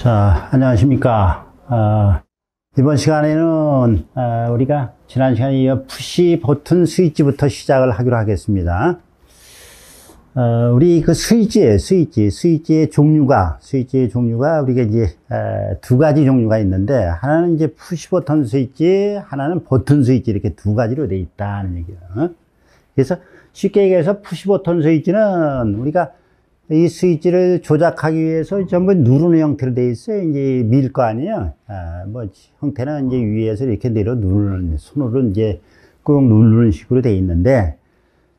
자, 안녕하십니까. 이번 시간에는 우리가 지난 시간에 이어 푸시 버튼 스위치부터 시작을 하기로 하겠습니다. 우리 그 스위치의 종류가 우리가 이제 두 가지 종류가 있는데, 하나는 이제 푸시 버튼 스위치, 하나는 버튼 스위치, 이렇게 두 가지로 되어 있다는 얘기예요. 그래서 쉽게 얘기해서 푸시 버튼 스위치는 우리가 이 스위치를 조작하기 위해서 전부 누르는 형태로 되어 있어요. 이제 밀 거 아니에요. 뭐 형태는 이제 위에서 이렇게 내려 누르는, 손으로 이제 꾹 누르는 식으로 되어 있는데,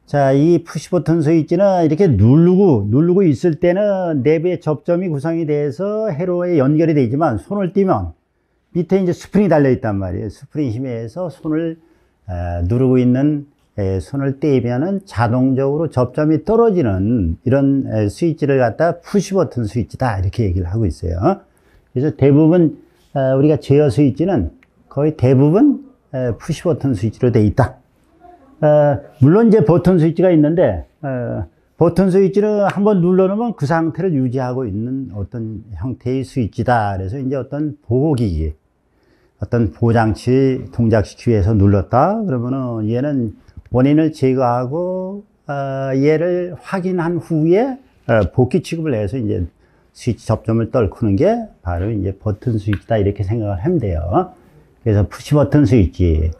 자, 이 푸시 버튼 스위치는 이렇게 누르고 있을 때는 내부의 접점이 구성이 돼서 회로에 연결이 되지만, 손을 띄면 밑에 이제 스프링이 달려 있단 말이에요. 스프링 힘에 의해서 손을 누르고 있는 손을 떼면은 자동적으로 접점이 떨어지는 이런 스위치를 갖다 푸시 버튼 스위치다, 이렇게 얘기를 하고 있어요. 그래서 대부분 우리가 제어 스위치는 거의 대부분 푸시 버튼 스위치로 되어 있다. 물론 이제 버튼 스위치가 있는데, 버튼 스위치를 한번 눌러놓으면 그 상태를 유지하고 있는 어떤 형태의 스위치다. 그래서 이제 어떤 보호기기, 어떤 보호장치 동작시키기 위해서 눌렀다 그러면은 얘는 원인을 제거하고 얘를 확인한 후에 복귀 취급을 해서 이제 스위치 접점을 떨구는 게 바로 이제 버튼 스위치다, 이렇게 생각을 하면 돼요. 그래서 푸시 버튼 스위치,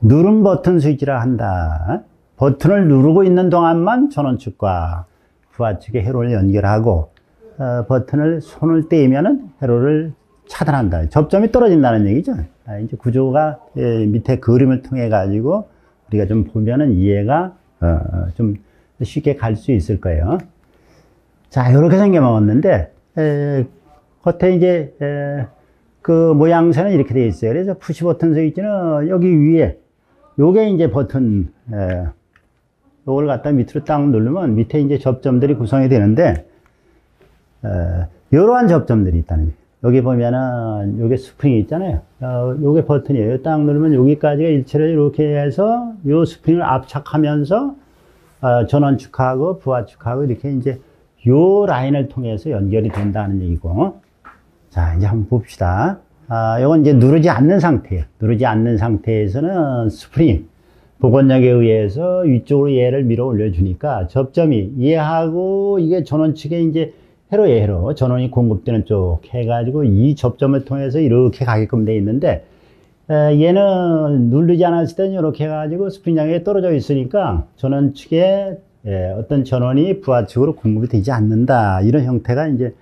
누른 버튼 스위치라 한다. 버튼을 누르고 있는 동안만 전원 측과 부하 측의 회로를 연결하고, 버튼을 손을 떼면은 회로를 차단한다. 접점이 떨어진다는 얘기죠. 이제 구조가 밑에 그림을 통해 가지고 우리가 좀 보면은 이해가 좀 쉽게 갈 수 있을 거예요. 자, 이렇게 생겨 먹었는데, 겉에 이제 그 모양새는 이렇게 되어 있어요. 그래서 푸시 버튼 스위치는 여기 위에 요게 이제 버튼, 요걸 갖다 밑으로 딱 누르면 밑에 이제 접점들이 구성이 되는데, 이러한 접점들이 있다는 거예요. 여기 보면은 요게 스프링이 있잖아요. 요게 버튼이에요. 딱 누르면 여기까지가 일체를 이렇게 해서 요 스프링을 압착하면서 전원축하고 부하축하고 이렇게 이제 요 라인을 통해서 연결이 된다는 얘기고. 자, 이제 한번 봅시다. 요건 이제 누르지 않는 상태예요. 누르지 않는 상태에서는 스프링 복원력에 의해서 위쪽으로 얘를 밀어 올려주니까 접점이 얘하고 이게 전원축에 이제 회로 전원이 공급되는 쪽 해가지고 이 접점을 통해서 이렇게 가게끔 돼 있는데, 얘는 누르지 않았을 때는 이렇게 해가지고 스프링 장에 떨어져 있으니까 전원 측에 어떤 전원이 부하 측으로 공급이 되지 않는다, 이런 형태가 이제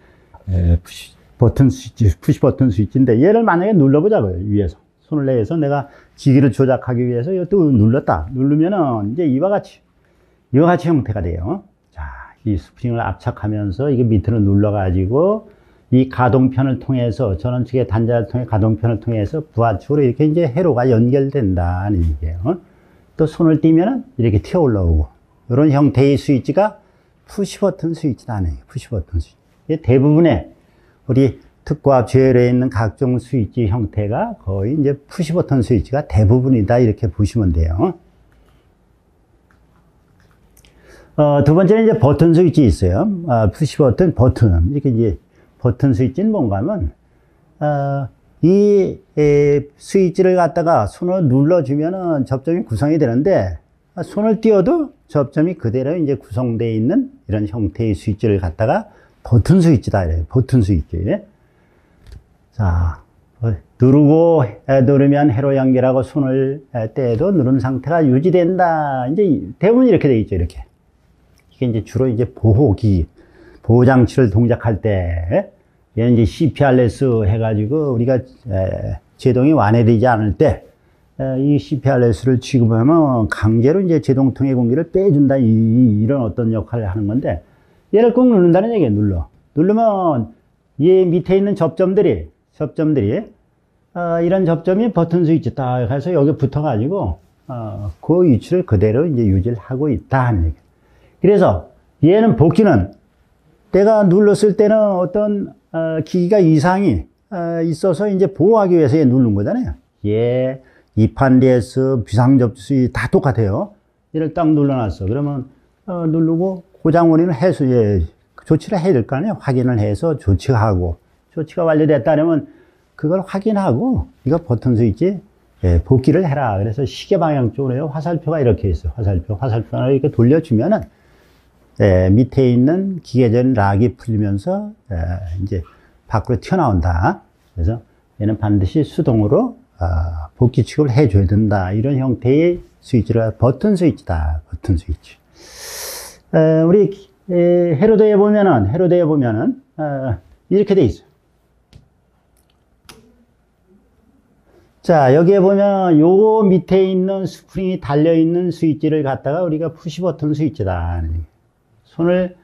푸시 버튼 스위치인데, 얘를 만약에 눌러보자고요. 위에서 손을 내서 내가 기기를 조작하기 위해서 이것도 눌렀다. 누르면은 이제 이와 같이 형태가 돼요. 이 스프링을 압착하면서 이게 밑으로 눌러가지고 이 가동편을 통해서, 전원 측의 단자를 통해 가동편을 통해서 부하축으로 이렇게 이제 회로가 연결된다는 얘기예요. 또 손을 띄면은 이렇게 튀어 올라오고, 이런 형태의 스위치가 푸시 버튼 스위치다는 얘기예요. 푸시 버튼 스위치. 대부분의 우리 특과 제어에 있는 각종 스위치 형태가 거의 이제 푸시 버튼 스위치가 대부분이다, 이렇게 보시면 돼요. 두 번째는 이제 버튼 스위치 있어요. 푸시 버튼. 이렇게 이제 버튼 스위치는 뭔가 하면, 이 스위치를 갖다가 손을 눌러주면은 접점이 구성이 되는데, 손을 띄워도 접점이 그대로 이제 구성되어 있는 이런 형태의 스위치를 갖다가 버튼 스위치다, 이래요. 버튼 스위치. 자, 누르면 회로 연결하고 손을 떼도 누른 상태가 유지된다. 이제 대부분 이렇게 되어 있죠, 이렇게. 이게 이제 주로 이제 보호장치를 동작할 때, 얘는 이제 CPRS 해가지고 우리가 제동이 완화되지 않을 때, 이 CPRS를 취급하면 강제로 이제 제동통의 공기를 빼준다, 이런 어떤 역할을 하는 건데, 얘를 꾹 누른다는 얘기예요. 누르면 얘 밑에 있는 접점들이 이런 접점이 버튼 스위치 딱 해서 여기 붙어가지고 그 위치를 그대로 이제 유지를 하고 있다 하는 얘기예요. 그래서 얘는 복귀는 내가 눌렀을 때는 어떤 기기가 이상이 있어서 이제 보호하기 위해서 얘 누른 거잖아요. 얘 이판DS 비상접수 다 똑같아요. 얘를 딱 눌러놨어. 그러면 누르고 고장 원인을 조치를 해야 될 거 아니에요. 확인을 해서 조치하고 조치가 완료됐다면 그걸 확인하고 이거 버튼 스위치 복귀를 해라. 그래서 시계 방향 쪽으로 화살표가 이렇게 있어요. 화살표를 이렇게 돌려주면은 밑에 있는 기계전 락이 풀리면서 이제 밖으로 튀어나온다. 그래서 얘는 반드시 수동으로 복귀 취급을 해줘야 된다. 이런 형태의 스위치를 버튼 스위치다. 버튼 스위치. 우리 헤로드에 보면은 이렇게 돼 있어요. 자, 여기에 보면 요 밑에 있는 스프링이 달려있는 스위치를 갖다가 우리가 푸시 버튼 스위치다. 손을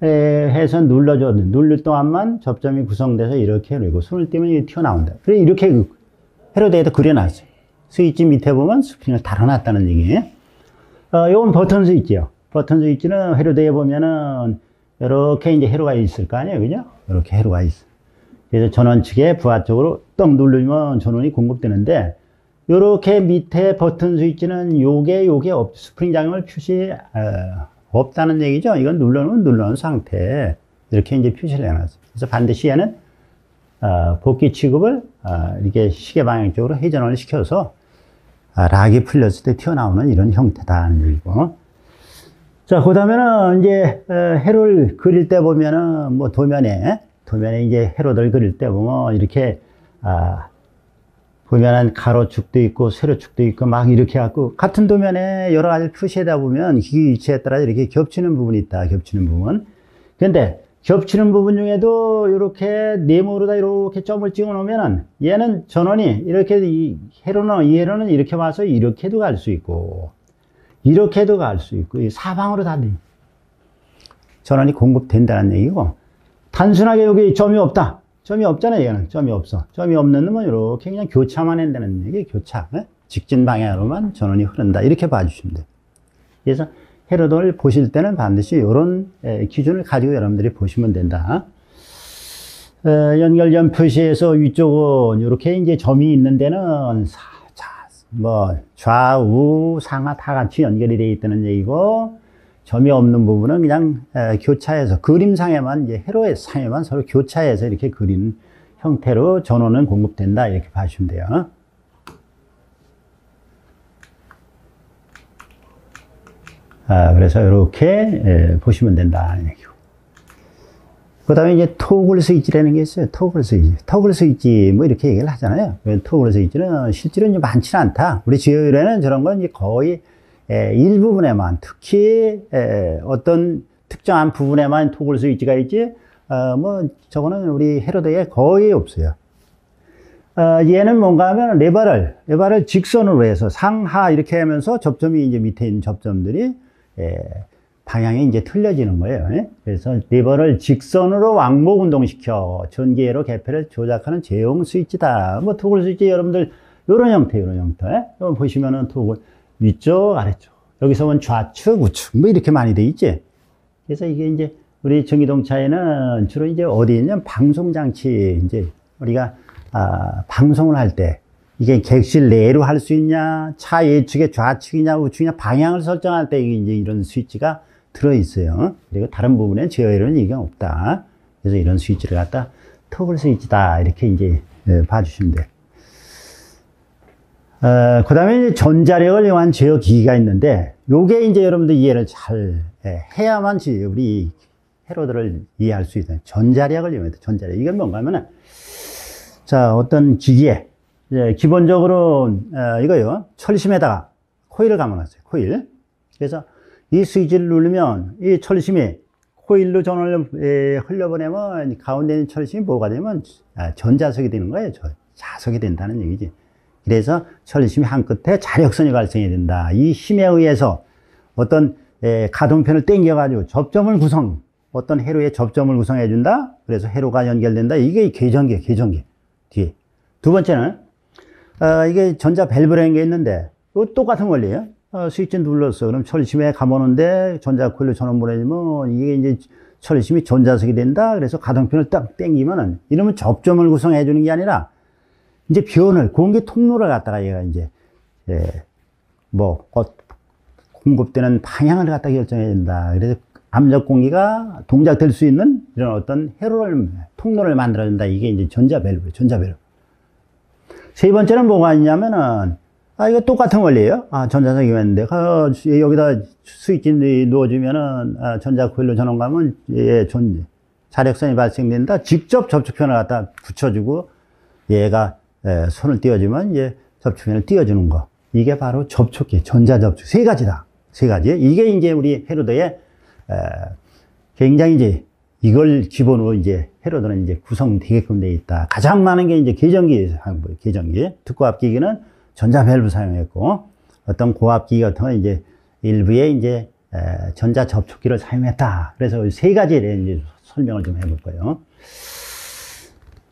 해서 눌러줘. 누를 동안만 접점이 구성돼서 이렇게 그리고 손을 떼면 이게 튀어나온다. 그래, 이렇게 헤로드에도 그려놨어요. 스위치 밑에 보면 스프링을 달아놨다는 얘기예요. 요건 버튼 스위치요. 버튼 스위치는 헤로드에 보면은 이렇게 이제 헤로가 있을 거 아니에요. 그죠? 이렇게 헤로가 있어. 그래서 전원 측에 부하 쪽으로 떡 누르면 전원이 공급되는데, 요렇게 밑에 버튼 스위치는 요게 스프링 작용을 없다는 얘기죠. 이건 눌러놓은 상태. 이렇게 이제 표시를 해놨어요. 그래서 반드시 얘는, 복귀 취급을, 이렇게 시계 방향 쪽으로 회전을 시켜서, 락이 풀렸을 때 튀어나오는 이런 형태다 하는 얘기고. 자, 그 다음에는 이제, 회로를 그릴 때 보면은, 뭐, 도면에 이제 회로들 그릴 때 보면, 이렇게, 보면은 가로축도 있고, 세로축도 있고, 막 이렇게 해갖고, 같은 도면에 여러 가지 표시하다 보면, 기기 위치에 따라 이렇게 겹치는 부분이 있다, 겹치는 부분. 근데, 겹치는 부분 중에도 이렇게 네모로다 이렇게 점을 찍어 놓으면은, 얘는 전원이 이렇게, 이 회로는 이렇게 와서 이렇게도 갈 수 있고, 이렇게도 갈 수 있고, 이 사방으로 다 전원이 공급된다는 얘기고, 단순하게 여기 점이 없다. 점이 없잖아요, 얘는. 점이 없어. 점이 없는 놈은 이렇게 그냥 교차만 한다는 얘기, 교차. 직진 방향으로만 전원이 흐른다. 이렇게 봐주시면 돼요. 그래서 헤로드를 보실 때는 반드시 이런 기준을 가지고 여러분들이 보시면 된다. 연결점 표시에서 위쪽은 이렇게 이제 점이 있는 데는 뭐 좌우 상하 다 같이 연결이 되어 있다는 얘기고, 점이 없는 부분은 그냥 교차해서 그림상에만 이제 회로의 상에만 서로 교차해서 이렇게 그린 형태로 전원은 공급된다 이렇게 봐주시면 돼요. 그래서 이렇게 보시면 된다. 그 다음에 이제 토글 스위치라는 게 있어요. 토글 스위치 뭐 이렇게 얘기를 하잖아요. 토글 스위치는 실제로는 많지는 않다. 우리 지효율에는 저런 건 이제 거의 일부분에만, 특히 어떤 특정한 부분에만 토글 스위치가 있지, 뭐 저거는 우리 헤로드에 거의 없어요. 얘는 뭔가 하면 레버를 직선으로 해서 상하 이렇게 하면서 접점이 이제 밑에 있는 접점들이 방향이 이제 틀려지는 거예요. 그래서 레버를 직선으로 왕복 운동시켜 전기회로 개폐를 조작하는 제형 스위치다. 뭐 토글 스위치 여러분들 요런 형태. 보시면은 토글 위쪽, 아래쪽. 여기서 보면 좌측, 우측, 뭐 이렇게 많이 돼 있지. 그래서 이게 이제 우리 전기동차에는 주로 이제 어디 있냐면 방송장치, 이제 우리가, 방송을 할 때 이게 객실 내로 할 수 있냐, 차 예측에 좌측이냐, 우측이냐, 방향을 설정할 때 이제 이런 스위치가 들어있어요. 그리고 다른 부분에 제어에는 이게 없다. 그래서 이런 스위치를 갖다 토글 스위치다. 이렇게 이제 봐주시면 돼요. 그 다음에 전자력을 이용한 제어 기기가 있는데, 요게 이제 여러분들 이해를 잘 해야만 우리 헤로드를 이해할 수 있어요. 전자력을 이용해서 전자력. 이건 뭔가 하면은, 자, 어떤 기기에, 기본적으로, 이거요. 철심에다가 코일을 감아놨어요. 코일. 그래서 이 스위치를 누르면 이 철심이 코일로 전원을 흘려보내면 가운데 있는 철심이 뭐가 되면 전자석이 되는 거예요. 자석이 된다는 얘기지. 그래서 철심이 한 끝에 자력선이 발생해야 된다. 이 힘에 의해서 어떤 가동편을 당겨가지고 어떤 회로의 접점을 구성해 준다. 그래서 회로가 연결된다. 이게 계전기 뒤에. 두 번째는 이게 전자 밸브라는 게 있는데 똑같은 원리예요. 스위치 눌렀어. 그럼 철심에 감아놓는데 전자 코일로 전원 보내주면 이게 이제 철심이 전자석이 된다. 그래서 가동편을 딱 당기면은 이러면 접점을 구성해 주는 게 아니라 이제 공기 통로를 갖다가 얘가 이제, 공급되는 방향을 갖다 결정해야 된다. 그래서 암적 공기가 동작될 수 있는 이런 어떤 회로를 통로를 만들어준다. 이게 이제 전자밸브, 전자밸브. 세 번째는 뭐가 있냐면은, 이거 똑같은 원리예요. 전자석이었는데, 여기다 스위치 넣어주면은, 전자코일로 전원 가면, 자력선이 발생된다. 직접 접촉편을 갖다 붙여주고, 얘가, 손을 띄워주면, 접촉편을 띄워주는 거. 이게 바로 접촉기, 전자접촉. 세 가지다. 세 가지. 이게 이제 우리 헤로드의, 굉장히 이제, 이걸 기본으로 이제 헤로드는 이제 구성되게끔 되어 있다. 가장 많은 게 이제 계전기, 특고압기기는 전자밸브 사용했고, 어떤 고압기기 같은 건 이제 일부에 이제 전자접촉기를 사용했다. 그래서 세 가지에 대해 이제 설명을 좀 해볼 거예요.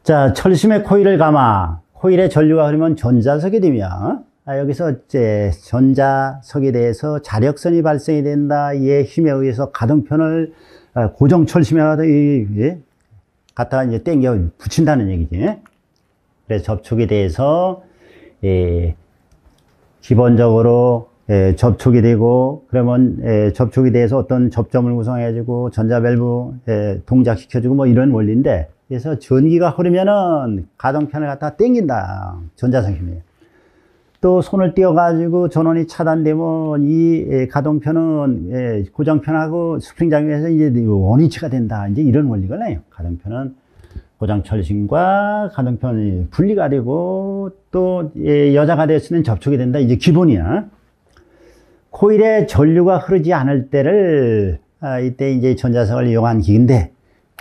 자, 철심의 코일을 감아 코일에 전류가 흐르면 전자석이 되며, 여기서 이제 전자석에 대해서 자력선이 발생이 된다. 이에 힘에 의해서 가동편을 고정 철심에 갖다가 이제 땡겨 붙인다는 얘기지. 그래서 접촉에 대해서 기본적으로 접촉이 되고, 그러면 접촉에 대해서 어떤 접점을 구성해주고 전자밸브 동작시켜주고 뭐 이런 원리인데, 그래서 전기가 흐르면은 가동편을 갖다가 땡긴다. 전자석 힘이. 또 손을 띄워가지고 전원이 차단되면 이 가동편은 고정편하고 스프링 작용해서 이제 원위치가 된다. 이제 이런 원리가 나요. 가동편은 고정 철심과 가동편이 분리가 되고, 또 여자가 될 수 있는 접촉이 된다. 이제 기본이야. 코일에 전류가 흐르지 않을 때를 이때 이제 전자석을 이용한 기기인데,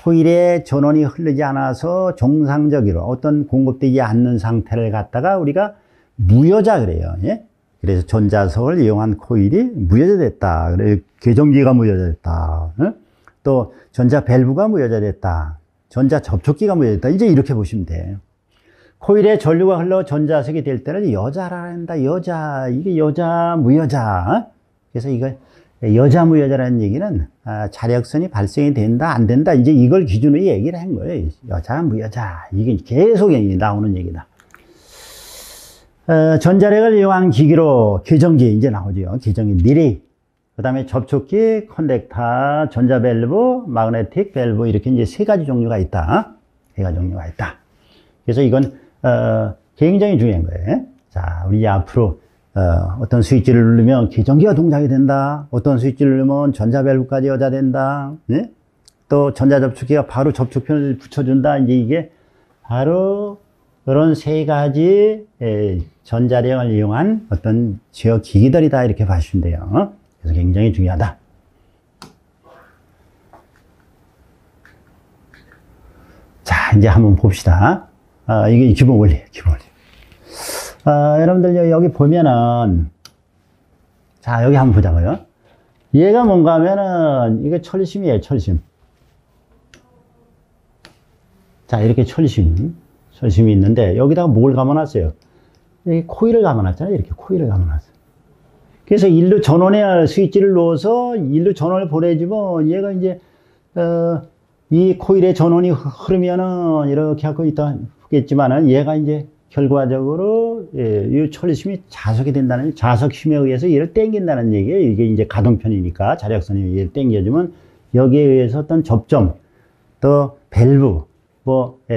코일에 전원이 흐르지 않아서 정상적으로 어떤 공급되지 않는 상태를 갖다가 우리가 무여자 그래요. 예? 그래서 전자석을 이용한 코일이 무여자됐다. 그래, 계전기가 무여자됐다. 또 전자밸브가 무여자됐다. 전자접촉기가 무여자됐다. 이제 이렇게 보시면 돼요. 코일에 전류가 흘러 전자석이 될 때는 여자라 한다. 여자. 이게 여자, 무여자. 그래서 이거 여자, 무여자라는 얘기는 자력선이 발생이 된다, 안 된다. 이제 이걸 기준으로 얘기를 한 거예요. 여자, 무여자. 이게 계속 나오는 얘기다. 전자력을 이용한 기기로 계전기 이제 나오죠. 계전기 리레이. 그 다음에 접촉기, 컨덕터, 전자밸브, 마그네틱 밸브 이렇게 이제 세 가지 종류가 있다. 세 가지 종류가 있다. 그래서 이건 굉장히 중요한 거예요. 자, 우리 앞으로 어떤 스위치를 누르면 계전기가 동작이 된다. 어떤 스위치를 누르면 전자밸브까지 여자된다. 네? 또 전자접촉기가 바로 접촉편을 붙여준다. 이제 이게 바로 그런 세 가지 전자력을 이용한 어떤 제어 기기들이다. 이렇게 봐주시면 돼요. 그래서 굉장히 중요하다. 자, 이제 한번 봅시다. 이게 기본 원리예요. 기본 원리. 여러분들 여기 보면은, 자, 여기 한번 보자고요. 얘가 뭔가 하면은 이게 철심이에요. 철심. 자, 이렇게 철심이 있는데 여기다가 뭘 감아놨어요? 여기 코일을 감아놨잖아요. 이렇게 코일을 감아놨어요. 그래서 일로 전원에 스위치를 넣어서 일로 전원을 보내주면 얘가 이제 이 코일에 전원이 흐르면은 이렇게 하고 있겠지만은 얘가 이제 결과적으로 이 철심이 자석이 된다는, 자석 힘에 의해서 얘를 당긴다는 얘기예요. 이게 이제 가동편이니까 자력선이 얘를 당겨주면 여기에 의해서 어떤 접점, 또 밸브,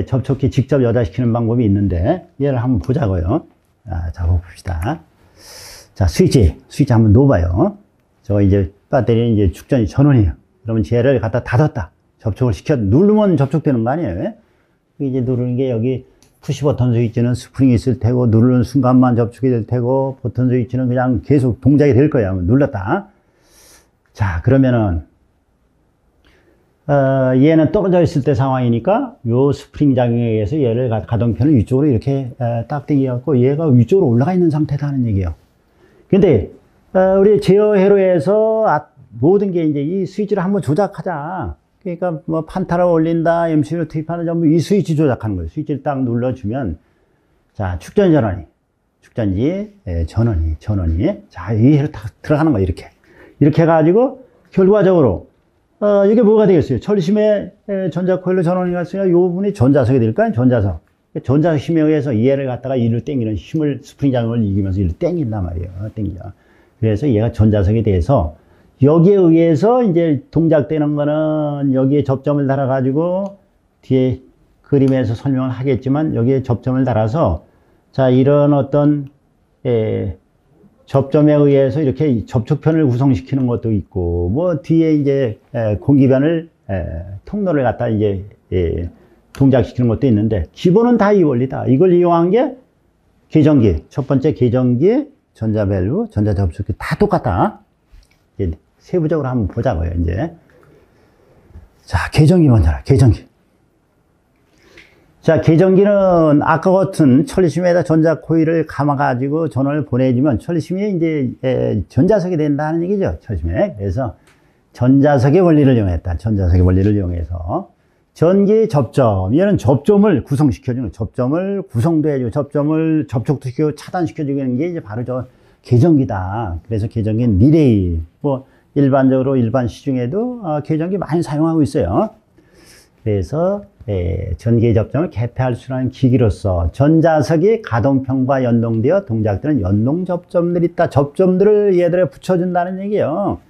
접촉기 직접 여자시키는 방법이 있는데 얘를 한번 보자고요. 자, 봅시다. 자, 스위치 한번 놓아봐요. 저 이제 배터리는 이제 축전이 전원이에요. 그러면 쟤를 갖다 닫았다. 접촉을 누르면 접촉되는 거 아니에요? 이제 누르는 게 여기 푸시 버튼 스위치는 스프링이 있을 테고, 누르는 순간만 접촉이 될 테고, 버튼 스위치는 그냥 계속 동작이 될 거야. 눌렀다. 자, 그러면은, 얘는 떨어져 있을 때 상황이니까, 요 스프링 작용에 의해서 얘를 가동편을 위쪽으로 이렇게 딱 당겨갖고, 얘가 위쪽으로 올라가 있는 상태다 하는 얘기예요. 근데, 우리 제어 회로에서 모든 게 이제 이 스위치를 한번 조작하자. 그러니까 뭐 판타를 올린다, MC를 투입하는 전부 이 스위치 조작하는 거예요. 스위치를 딱 눌러주면, 자, 축전지 전원이 자, 이 회로 딱 들어가는 거예요. 이렇게 해가지고 결과적으로 이게 뭐가 되겠어요? 철심에 전자코일로 전원이 갔으니까 이 부분이 전자석이 될까요? 전자석 힘에 의해서 얘를 갖다가 이를 당기는 힘을, 스프링 작용을 이기면서 이를 당긴단 말이에요. 당겨. 그래서 얘가 전자석이 돼서 여기에 의해서 이제 동작되는 거는 여기에 접점을 달아가지고 뒤에 그림에서 설명을 하겠지만 여기에 접점을 달아서 자, 이런 어떤 접점에 의해서 이렇게 접촉편을 구성시키는 것도 있고, 뭐 뒤에 이제 공기변을 통로를 갖다 이제 동작시키는 것도 있는데, 기본은 다 이 원리다. 이걸 이용한 게 계전기, 첫 번째 계전기, 전자밸브, 전자접촉기 다 똑같다. 이제 세부적으로 한번 보자고요, 이제. 자, 계전기 먼저라, 계전기. 자, 계전기는 아까 같은 철심에다 전자 코일을 감아가지고 전원을 보내주면 철심이 이제 전자석이 된다는 얘기죠, 철심에. 그래서 전자석의 원리를 이용했다. 전자석의 원리를 이용해서 전기 접점, 얘는 접점을 구성시켜주는, 접점을 구성도 해주고, 접점을 접촉도 시키고 차단시켜주는 게 이제 바로 저 계전기다. 그래서 계전기는 리레이, 뭐 일반적으로 일반 시중에도 계전기 많이 사용하고 있어요. 그래서 전기 접점을 개폐할 수 있는 기기로서 전자석이 가동편과 연동되어 동작되는 연동 접점들이 있다. 접점들을 얘들에 붙여준다는 얘기예요.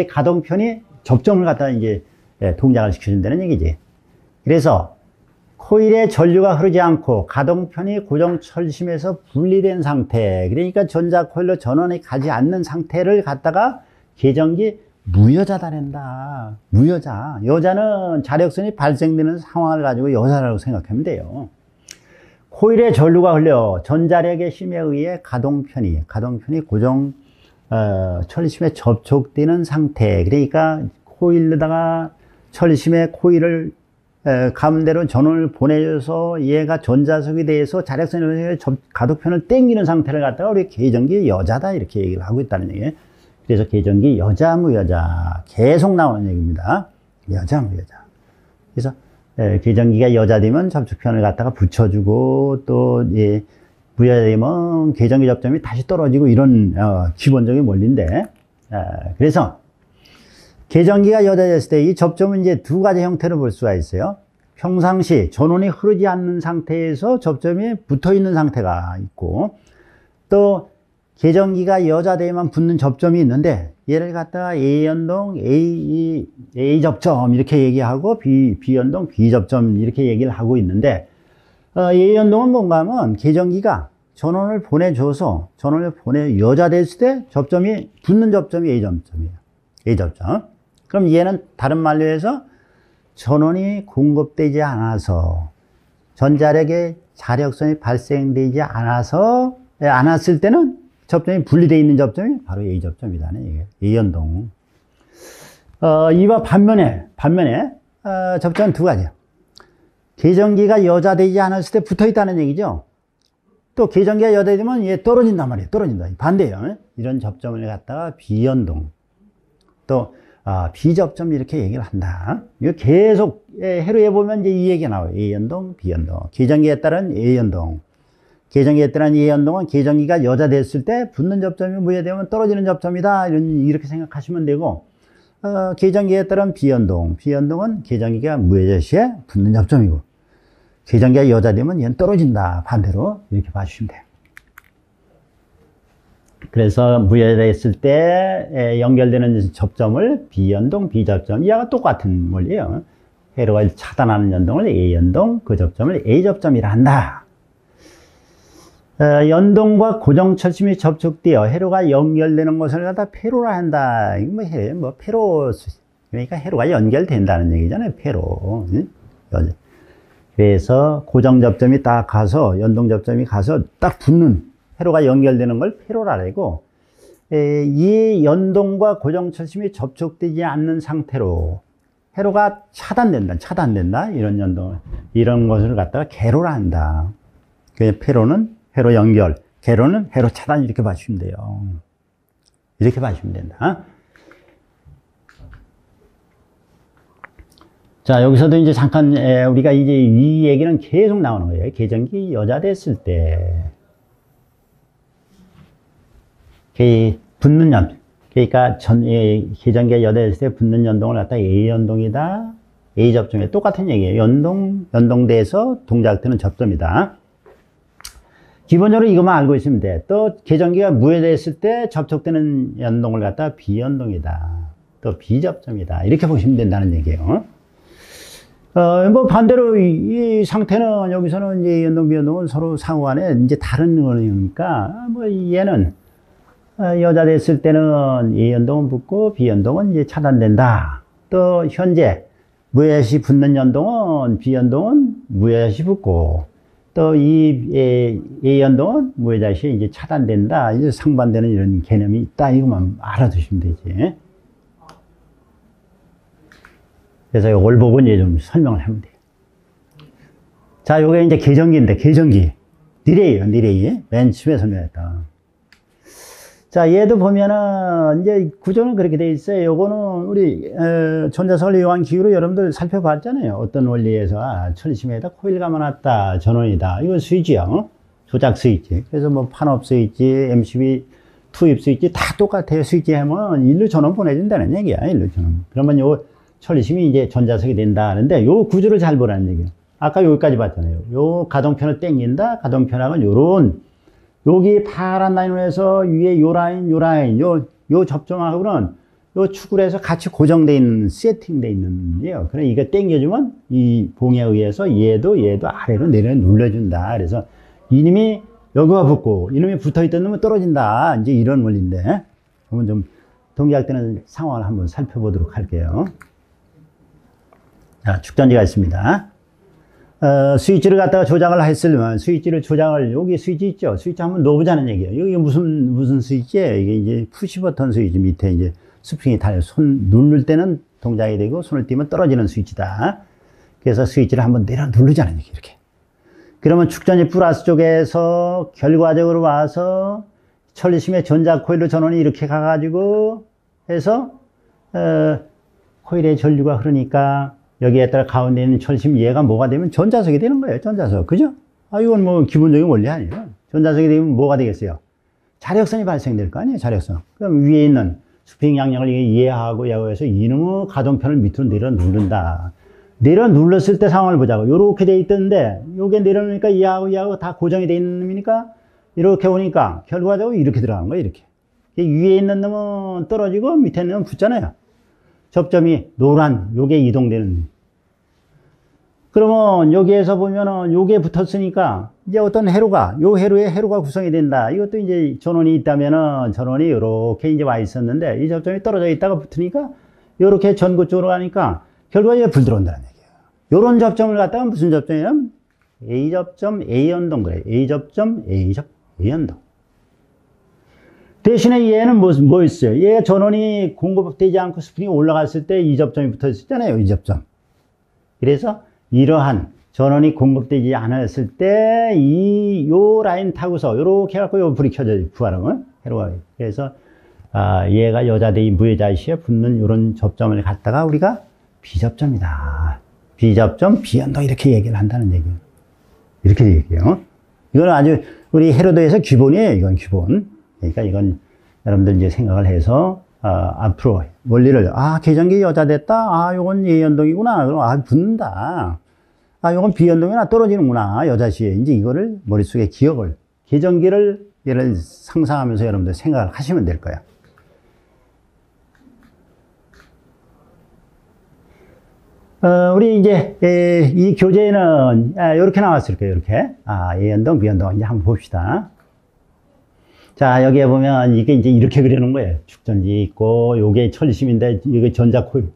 가동편이 접점을 갖다 이제 동작을 시켜준다는 얘기지. 그래서 코일에 전류가 흐르지 않고 가동편이 고정 철심에서 분리된 상태, 그러니까 전자 코일로 전원이 가지 않는 상태를 갖다가 계전기 무여자다낸다. 무여자. 여자는 자력선이 발생되는 상황을 가지고 여자라고 생각하면 돼요. 코일에 전류가 흘려 전자력의 힘에 의해 가동편이 고정 철심에 접촉되는 상태. 그러니까 코일로다가 철심에 코일을 가운데로 전원을 보내줘서 얘가 전자석이 돼서 자력선에 의해 가동편을 땡기는 상태를 갖다가 우리 계전기 여자다 이렇게 얘기를 하고 있다는 얘기예요. 그래서 계전기 여자 무여자 계속 나오는 얘기입니다. 여자 무여자. 그래서 계전기가 여자 되면 접촉편을 갖다가 붙여주고 또 무여자 되면 계전기 접점이 다시 떨어지고 이런 기본적인 원리인데, 그래서 계전기가 여자 됐을 때 이 접점은 이제 두 가지 형태로 볼 수가 있어요. 평상시 전원이 흐르지 않는 상태에서 접점이 붙어 있는 상태가 있고, 또 계전기가 여자대에만 붙는 접점이 있는데, 얘를 갖다가 A연동, A 접점 이렇게 얘기하고 B연동, B 접점 이렇게 얘기를 하고 있는데, A연동은 뭔가 하면 계전기가 전원을 보내줘서 여자됐을 때 접점이 붙는 접점이 A 접점이에요. A 접점. 그럼 얘는 다른 말로 해서 전원이 공급되지 않아서 전자력의 자력선이 발생되지 않았을 때는 접점이 분리되어 있는 접점이 바로 A 접점이라는 얘기예요. A연동. 이와 반면에 접점은 두 가지예요. 계전기가 여자되지 않았을 때 붙어 있다는 얘기죠. 또 계전기가 여자되면 얘 떨어진단 말이에요. 떨어진다. 반대예요. 이런 접점을 갖다가 B연동. 또 B접점 이렇게 얘기를 한다. 이거 계속 해로에 보면 이제 이 얘기가 나와요. A연동, B연동. 계전기에 따른 A연동. 계전기에 따른 A연동은 계전기가 여자 됐을 때 붙는 접점이 무여되면 떨어지는 접점이다. 이렇게 생각하시면 되고, 계전기에 따른 B연동. B연동은 계전기가 무여자 시에 붙는 접점이고, 계전기가 여자 되면 얘는 떨어진다. 반대로 이렇게 봐주시면 돼요. 그래서 무여됐을 때 연결되는 접점을 B연동, B접점, 이하고 똑같은 원리예요. 회로가 차단하는 연동을 A연동, 그 접점을 A접점이라 한다. 연동과 고정철심이 접촉되어 회로가 연결되는 것을 갖다 회로라 한다. 이거 회로, 그러니까 회로가 연결된다는 얘기잖아요. 회로. 그래서 고정접점이 딱 가서, 연동접점이 가서 딱 붙는, 회로가 연결되는 걸 회로라 하고, 이 연동과 고정철심이 접촉되지 않는 상태로 회로가 차단된다. 이런 연동, 이런 것을 갖다가 개로라 한다. 그래서 회로는 회로 연결, 개로는 회로 차단 이렇게 봐주시면 돼요. 이렇게 봐주시면 된다. 자, 여기서도 이제 잠깐 우리가 이제 이 얘기는 계속 나오는 거예요. 계전기 여자 됐을 때. 붙는 연, 그러니까 계전기가 여자 됐을 때 붙는 연동을 갖다 A연동이다. A 접점에 똑같은 얘기예요. 연동돼서 동작되는 접점이다. 기본적으로 이것만 알고 있으면 돼. 또 계전기가 무해됐을 때 접촉되는 연동을 갖다 B연동이다. 또 B접점이다. 이렇게 보시면 된다는 얘기예요. 뭐 반대로 이 상태는 여기서는 이제 연동, 비연동은 서로 상호간에 이제 다른 거니까, 뭐 얘는 여자 됐을 때는 이 연동은 붙고 비연동은 이제 차단된다. 또 현재 무여자시 붙는 연동은 비연동은 무여자시 붙고, 또 이 연동은 무여자시 이제 차단된다. 이제 상반되는 이런 개념이 있다. 이것만 알아두시면 되지. 그래서 이걸 보고 이제 좀 설명을 하면 돼요. 자, 요게 이제 계정기인데, 계정기. 니레이요. 맨 처음에 설명했다. 자, 얘도 보면은, 이제 구조는 그렇게 돼 있어요. 요거는 우리, 전자석을 이용한 기구로 여러분들 살펴봤잖아요. 어떤 원리에서, 철심에다 코일 감아놨다, 전원이다. 이건 스위치요. 조작 스위치. 그래서 뭐, 판업 스위치, MCB, 투입 스위치 다 똑같아요. 스위치 하면 일로 전원 보내준다는 얘기야. 일로 전원. 그러면 요, 철심이 이제 전자석이 된다 하는데 요 구조를 잘 보라는 얘기예요. 아까 여기까지 봤잖아요. 요 가동편을 땡긴다. 가동편하고는 요런 여기 파란 라인에서 위에 요 라인, 요 접점하고는 요 축을 해서 같이 고정되어 있는 세팅되어 있는 게요. 그래 이거 땡겨주면 이 봉에 의해서 얘도 아래로 눌러준다. 그래서 이놈이 여기와 붙고 이놈이 붙어있던 놈은 떨어진다. 이제 이런 원리인데 한번 좀 동작되는 상황을 한번 살펴보도록 할게요. 자, 축전지가 있습니다. 스위치를 갖다가 조작을 했으면, 스위치를 조작을, 여기 스위치 있죠? 스위치 한번 놓보자는 얘기예요. 여기 무슨 스위치예요? 이게 이제 푸시 버튼 스위치 밑에 이제 스프링이 달려. 손 누를 때는 동작이 되고, 손을 띄면 떨어지는 스위치다. 그래서 스위치를 한번 내려 누르자는 얘기, 이렇게. 그러면 축전지 플러스 쪽에서 결과적으로 와서, 철리심의 전자 코일로 전원이 이렇게 가가지고, 해서, 코일의 전류가 흐르니까, 여기에 따라 가운데 있는 철심 얘가 뭐가 되면 전자석이 되는 거예요. 전자석. 그죠? 아, 이건 뭐 기본적인 원리 아니에요. 전자석이 되면 뭐가 되겠어요? 자력선이 발생될 거 아니에요. 자력선. 그럼 위에 있는 스프링 양력을 이해하고 야구해서 이놈의 가동편을 밑으로 내려 누른다. 내려 눌렀을 때 상황을 보자고. 요렇게 돼 있던데 요게 내려놓으니까 이하고 다 고정이 돼 있는 놈이니까 이렇게 오니까 결과적으로 이렇게 들어가는 거예요. 이렇게. 위에 있는 놈은 떨어지고 밑에 있는 놈은 붙잖아요. 접점이 노란, 요게 이동되는. 그러면 여기에서 보면은 요게 붙었으니까 이제 어떤 회로가, 요 회로에 회로가 구성이 된다. 이것도 이제 전원이 있다면은 전원이 요렇게 이제 와 있었는데 이 접점이 떨어져 있다가 붙으니까 요렇게 전구 쪽으로 가니까 결과에 불 들어온다는 얘기예요. 요런 접점을 갖다가 무슨 접점이냐면 A접점 A연동 그래요. A접점 A연동. 대신에 얘는 뭐 있어요? 얘 전원이 공급되지 않고 스프링이 올라갔을 때 이 접점이 붙어 있었잖아요. 이 접점. 그래서 이러한 전원이 공급되지 않았을 때 요 라인 타고서 요렇게 해갖고 요 불이 켜져요. 부하름은. 그래서 얘가 여자 대 무여자시에 붙는 요런 접점을 갖다가 우리가 비접점이다. 비접점, 비연동 이렇게 얘기를 한다는 얘기예요. 이렇게 얘기해요. 이건 아주 우리 헤로도에서 기본이에요. 이건 기본. 그러니까 이건 여러분들 이제 생각을 해서 앞으로 원리를 계전기 여자 됐다. 요건 예연동이구나. 그럼 붙는다. 요건 비연동이나 떨어지는구나. 여자시에 이제 이거를 머릿속에 기억을 계전기를 얘를 상상하면서 여러분들 생각을 하시면 될 거야. 우리 이제 이 교재는 이렇게 나왔을 거예요. 이렇게 예연동, 비연동 이제 한번 봅시다. 자, 여기에 보면 이게 이제 이렇게 그려놓은 거예요. 축전지 있고, 요게 철심인데, 이게 전자코일,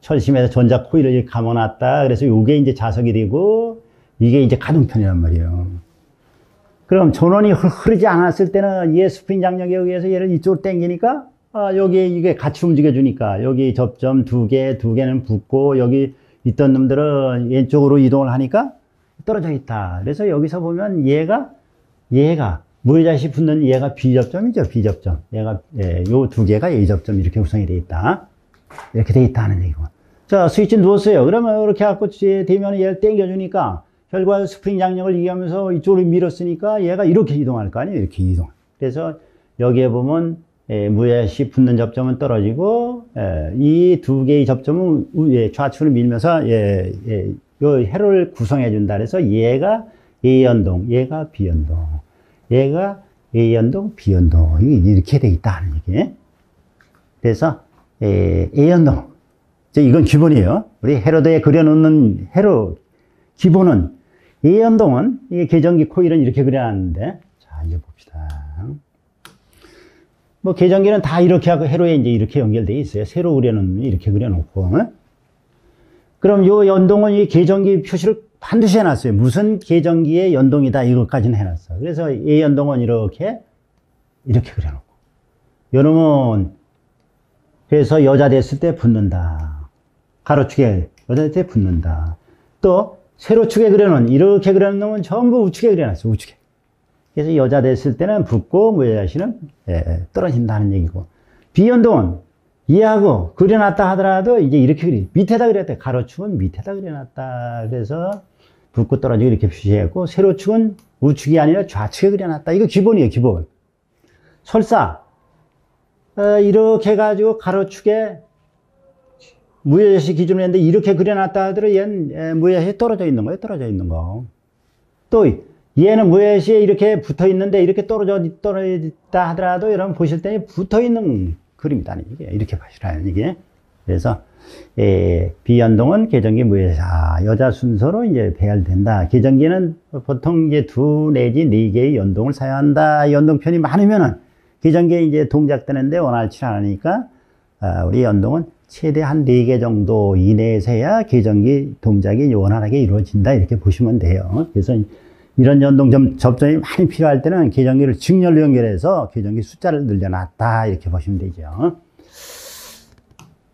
철심에서 전자코일을 감아놨다. 그래서 요게 이제 자석이 되고, 이게 이제 가동편이란 말이에요. 그럼 전원이 흐르지 않았을 때는 얘 스프링 장력에 의해서 얘를 이쪽으로 당기니까, 여기에 이게 같이 움직여주니까, 여기 접점 두 개는 붙고, 여기 있던 놈들은 왼쪽으로 이동을 하니까 떨어져 있다. 그래서 여기서 보면 얘가, 무여자시 붙는 얘가 B접점이죠. B접점. 얘가, 요 두 개가 A접점 이렇게 구성이 되어 있다. 이렇게 되어 있다는 얘기고. 자, 스위치 누웠어요. 그러면 이렇게 갖고 되면 얘를 당겨주니까 결과 스프링 장력을 이용하면서 이쪽으로 밀었으니까 얘가 이렇게 이동할 거 아니에요. 이렇게 이동. 그래서 여기에 보면 무여자시 붙는 접점은 떨어지고 이 두 개의 접점은 좌측으로 밀면서 요 회로를 구성해 준다. 그래서 얘가 A연동, 얘가 B연동. 얘가 A연동, B연동 이렇게 돼 있다는 얘기. 그래서 A연동 이건 기본이에요. 우리 헤로드에 그려놓는 헤로 기본은 이 연동은 이게 계정기 코일은 이렇게 그려놨는데, 자 이제 봅시다. 뭐 계정기는 다 이렇게 하고 헤로에 이제 이렇게 연결되어 있어요. 세로 그려놓는 이렇게 그려놓고. 그럼 요 연동은 이 계정기 표시를 반드시 해놨어요. 무슨 계정기의 연동이다 이것까지는 해놨어. 그래서 이 연동은 이렇게 그려놓고, 요놈은 그래서 여자 됐을 때 붙는다. 가로축에 여자 됐을 때 붙는다. 또 세로축에 그려놓은 이렇게 그려놓은 놈은 전부 우측에 그려놨어. 우측에. 그래서 여자 됐을 때는 붙고 무여자씨는 떨어진다는 얘기고, 비연동은 이해하고 그려놨다 하더라도 이제 이렇게 밑에다 그렸다. 가로축은 밑에다 그려놨다. 그래서 붙고 떨어지고 이렇게 표시했고, 세로축은 우측이 아니라 좌측에 그려놨다. 이거 기본이에요, 기본. 설사 이렇게 해가지고 가로축에 무여자씨 기준으로 했는데 이렇게 그려놨다 하더라도 얘는 무여자씨에 떨어져 있는 거예요, 떨어져 있는 거. 또 얘는 무여자씨에 이렇게 붙어 있는데 이렇게 떨어졌다 하더라도 여러분 보실 때 붙어 있는 그림이다. 이게 이렇게 봐시라는 이게. 그래서 비연동은 계정기 무여자씨, 여자 순서로 이제 배열된다. 계정기는 보통 이제 2 내지 4개의 연동을 사용한다. 연동편이 많으면은 계정기에 이제 동작되는데 원활치 않으니까 우리 연동은 최대 한 4개 정도 이내에서 해야 계정기 동작이 원활하게 이루어진다. 이렇게 보시면 돼요. 그래서 이런 연동 접점이 많이 필요할 때는 계정기를 직렬로 연결해서 계정기 숫자를 늘려놨다. 이렇게 보시면 되죠.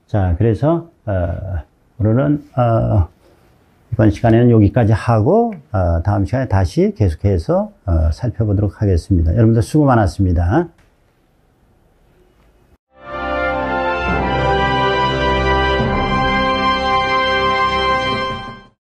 자, 그래서 오늘은 이번 시간에는 여기까지 하고 다음 시간에 다시 계속해서 살펴보도록 하겠습니다. 여러분들 수고 많았습니다.